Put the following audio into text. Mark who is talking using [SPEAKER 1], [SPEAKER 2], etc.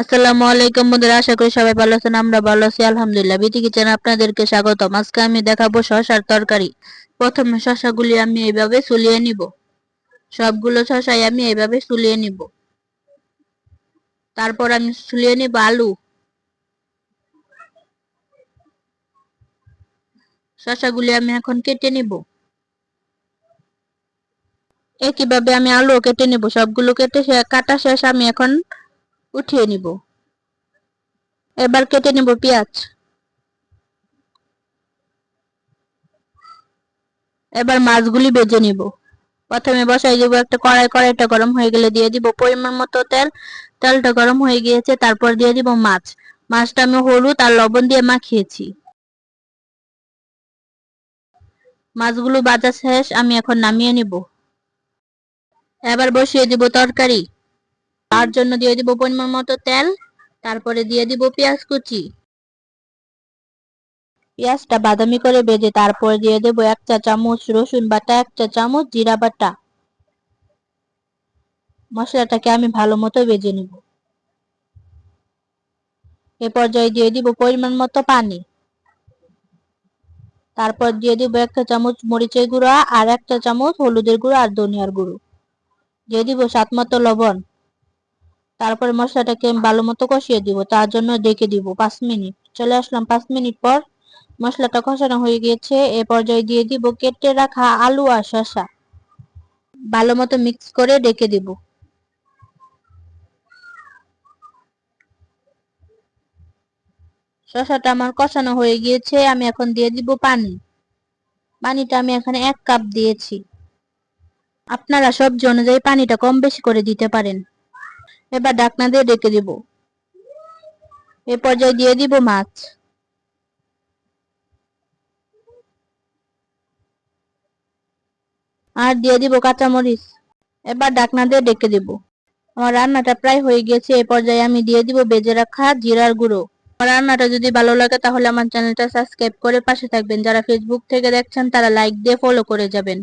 [SPEAKER 1] আসসালামু আলাইকুম বন্ধুরা, আশা করি সবাই ভালো আছেন। আমরা ভালো আছি আলহামদুলিল্লাহ। বিটি কিচেনে আপনাদেরকে স্বাগতম। আজকে আমি দেখাবো শসার তরকারি। প্রথমে শসাগুলি আমি এইভাবে সুলিয়ে নিব। সবগুলো শসাই আমি এইভাবে সুলিয়ে নিব। তারপর আমি সুলিয়ে নিব আলু। শসাগুলি আমি এখন কেটে নিব। একইভাবে আমি আলু কেটে নিব। সবগুলো কাটা শেষ, আমি এখন উঠিয়ে নিব। এবার কেটে নিব পেঁয়াজ। এবার মাছগুলি ভেজে নিব। প্রথমে বসাই দিব একটা কড়াই। কড়াইটা গরম হয়ে গেলে দিয়ে দিব পরিমাণ মতো তেল। তেলটা গরম হয়ে গিয়েছে, তারপর দিয়ে দিব মাছ। মাছটা আমি হলুদ আর লবণ দিয়ে মাখিয়েছি। মাছগুলো ভাজা শেষ, আমি এখন নামিয়ে নিব। এবার বসিয়ে দিব তরকারি। তার জন্য দিয়ে দিব পরিমাণ মতো তেল। তারপরে দিয়ে দিব পেঁয়াজ কুচি। পেঁয়াজটা বাদামি করে ভেজে তারপর দিয়ে দেব 1 চা চামচ রসুন বাটা, 1 চা চামচ জিরা বাটা। মশলাটাকে আমি ভালো মতো ভেজে নিব। এ পর্যায়ে দিয়ে দিব পরিমাণ মতো পানি। তারপর দিয়ে দিব 1 চা চামচ মরিচের গুঁড়া আর 1 চা চামচ হলুদের গুঁড়া আর ধনিয়ার গুঁড়ো। দিয়ে দিব স্বাদ মতো লবণ। তারপরে মশলাটাকে আমি ভালো মতো কষিয়ে দিব। তার জন্য ডেকে দিব 5 মিনিট। চলে আসলাম 5 মিনিট পর। মশলাটা কষানো হয়ে গিয়েছে। এ পর্যায়ে দিয়ে দিব কেটে রাখা আলু আর শসা। ভালো মতো মিক্স করে ডেকে দিব। শসাটা আমার কষানো হয়ে গিয়েছে, আমি এখন দিয়ে দিব পানি। পানিটা আমি এখানে 1 কাপ দিয়েছি। আপনারা সবজি অনুযায়ী পানিটা কম বেশি করে দিতে পারেন। এবার ঢাকনা দিয়ে ডেকে দিব। এ পর্যায়ে দিয়ে দিব মাছ। আর দিয়ে দিব কাঁচামরিচ। এবার ঢাকনা দিয়ে ডেকে দিব। আমার রান্নাটা প্রায় হয়ে গেছে। এই পর্যায়ে আমি দিয়ে দিব ভেজে রাখা জিরার গুঁড়ো। আমার রান্নাটা যদি ভালো লাগে তাহলে আমার চ্যানেলটা সাবস্ক্রাইব করে পাশে থাকবেন। যারা ফেসবুক থেকে দেখছেন তারা লাইক দিয়ে ফলো করে যাবেন।